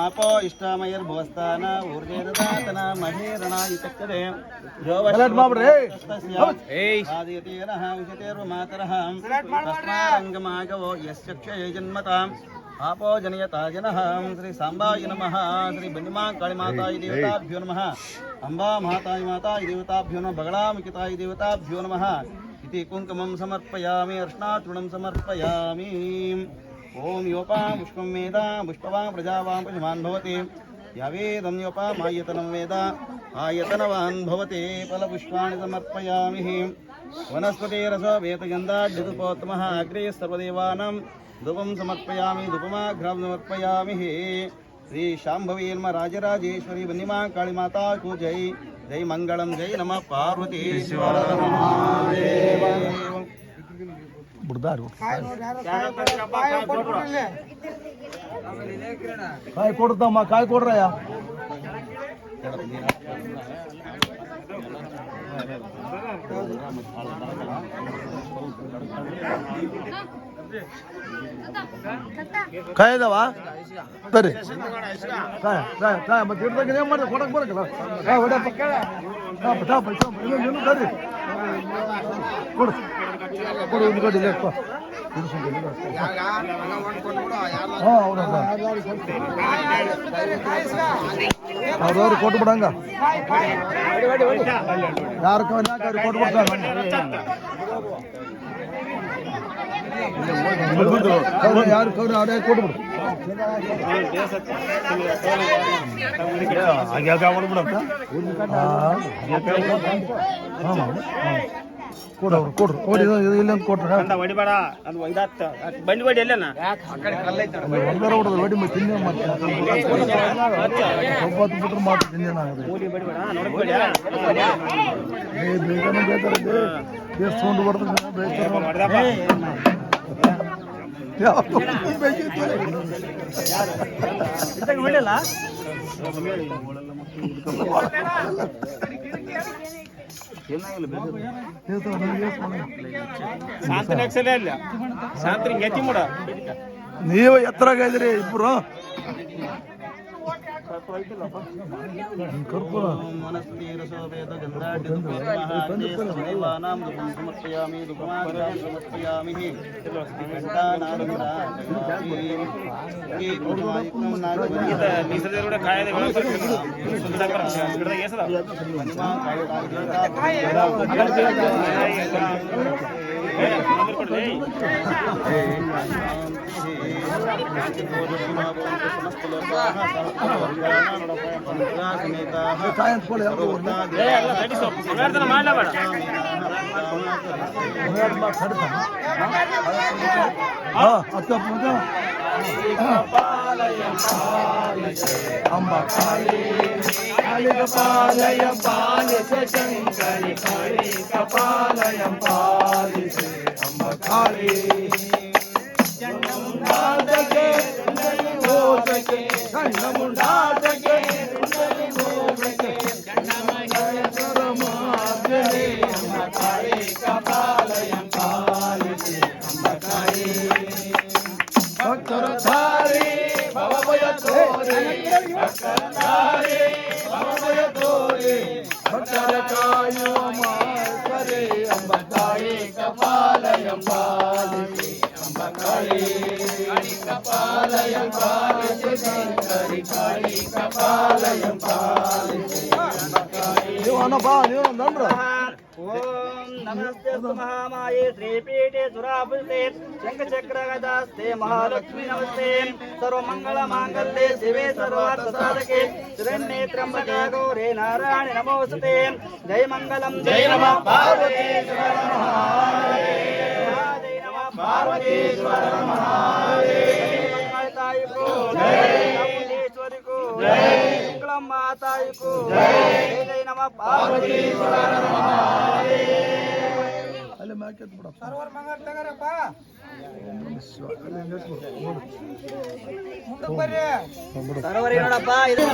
आपो इष्टामयर्भुवस्तान ऊर्जेरदातन महेरणायितक्करे आदियतेनः उषतेर्वमातरः तस्मारङ्गमागवो यस्य क्षये जन्मताम् आपो जनयता जनः श्री सांबाय नमः श्री बन्निमा कालीमाताय देवताभ्यो नमः अम्बा महाताय माताय देवताभ्यो नमः बगलामिकिताय देवताभ्यो नमः इति कुङ्कुमं समर्पयामि अर्ष्णाचूर्णं समर्पयामि ओम योपा पुष्पं वेद पुष्पवान् प्रजावान् पशुमान् भवति यावेदं योपा आयतनं वेद आयतनवान् भवति फलपुष्पाणि समर्पयामि वनस्पतिरस वेदगन्धाढ्यधुपोत्तमः अग्रे सर्वदेवानां धूपं समर्पयामि धूपमाघ्रां समर्पयामि श्री शाम्भवी नमः राजराजेश्वरी वन्निमा कालीमाता को जय जय मंगलम जय नमः पार्वतीश्वर महादेव बुढ़दार काय ಕೊಡ್ತಮ್ಮ काय ಕೊಡ್ರಯ್ಯ काय ಇದಾವ ಸರಿ काय काय काय ಮತ್ತೆ ಹಿಡಿದಾಗ ಏನು ಮಾಡ್ದೆ ಕೊಡಕ್ಕೆ ಬರಕಲ್ಲ काय ಹೊಡಪ್ಪ ಪಟಾ ಪೈಸಾ ಏನು ಸರಿ ಕೊಡು ಕೊಡು ಒಂದು ಕಡೆ ಲೆಕ್ಕ ಅವ್ರವ್ರಿಗೆ ಕೊಟ್ಟು ಬಿಡಂಗ ಯಾರು ಕೊಟ್ಟು ಬಿಡ್ತಾರೆ ಯಾರು ಕವ್ರಿ ಅವರೇ ಕೊಟ್ಬಿಡು ಕೊಡವ್ರು ಕೊಡ್ರು ಕೊಡಿ ಇಲ್ಲಂತ ಕೊಟ್ರೆ ಹೊಡಿಬೇಡ ಅದು ಒಯ್ದಾತ ಬಂಡಿ ಹೊಡಿ ಎಲ್ಲನ ಒಂದರ ಹೊಡೆದು ಹೊಡಿ ಮತ್ತೆ ತಿನ್ನೇ ಮಾಡ್ತಾರೆ ಒಬ್ಬತ್ತು ಬಿಟ್ರೆ ಮಾತ್ರ ತಿನ್ನೇನಾಗದೆ ಬೇಗನೆ ಬೇಕಾದ್ರೆ ಎಷ್ಟು ಸೌಂಡ್ ಬರ್ತದೆ ಬೇಕಾದ್ರೆ ಶಾಂತಿ ನೆಕ್ಸಲೇ ಇಲ್ಲ ಶಾಂತಿ ಗೆತಿ ಮೂಡ ನೀವು ಎತ್ತರಾಗ ಇದ್ರಿ ಇಬ್ರು ఓం నమస్తే మహామాయే శ్రీపీఠే సురాభుతే శంఖచక్రగదాస్తే మహాలక్ష్మి నమస్తే సర్వమంగళ మాంగళ్యే శివే సర్వార్థ సాధకే శరణ్యే త్ర్యంబకే గౌరీ నారాయణి నమోస్తుతే జయ మంగళం జయ నమః పార్వతీశ్వర మహాదేవ జయ నమః పార్వతీశ్వర మహాదేవ మాతాయికు జయ చాముండేశ్వరికి జయ శుక్లం మాతాయికు జయ జయ నమః పార్వతీశ్వర ಅಲ್ಲಿ ಮ್ಯಾಕೆ ಬಿಡಪ್ಪ ಸರ್ವರ್ ಮಂಗಲ್ ತಗರಪ್ಪ ಮುಂದಕ್ಕೆ ಬರ್ರಿ ಸರ್ವರ್ ನೋಡಪ್ಪ ಇದು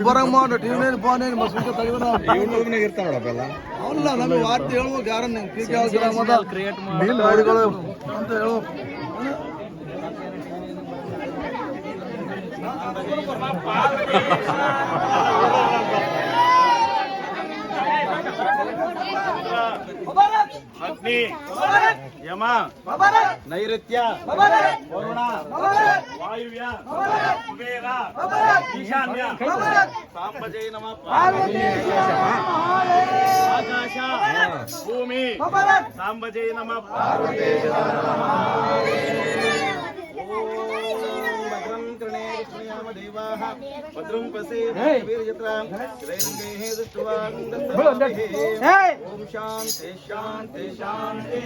ಬರಂಗ್ ಮಾಡು ಟಿವಿ ಫೋನ್ ಬಸ್ ಯೂಟ್ಯೂಬ್ನಾಗ ಇರ್ತಾವಲ್ಲ ಅವಲ್ಲ ನಮಗೆ ವಾರ್ತೆ ಹೇಳ್ಬೇಕು ಯಾರನ್ನ ಮೀನ್ ಹಾಡುಗಳು ಅಂತ ಹೇಳು ಅಗ್ನಿ ಯಮ ನೈಋತ್ಯ ವರುಣ ವಾಯುವ್ಯ ಕುಬೇರ ಈಶಾನ್ಯ ಸಾಂಬಜೈ ನಮಃ ಆಕಾಶ ಭೂಮಿ ಸಾಂಬಜೈ ನಮಃ ಭದ್ರಂ ಪಸೇರ್ಯತ್ರಾಂ ತ್ರೈರಂಗೈಃ ದೃಷ್ಟ್ವಾ ಓಂ ಶಾಂತಿ ಶಾಂತಿ ಶಾಂತಿ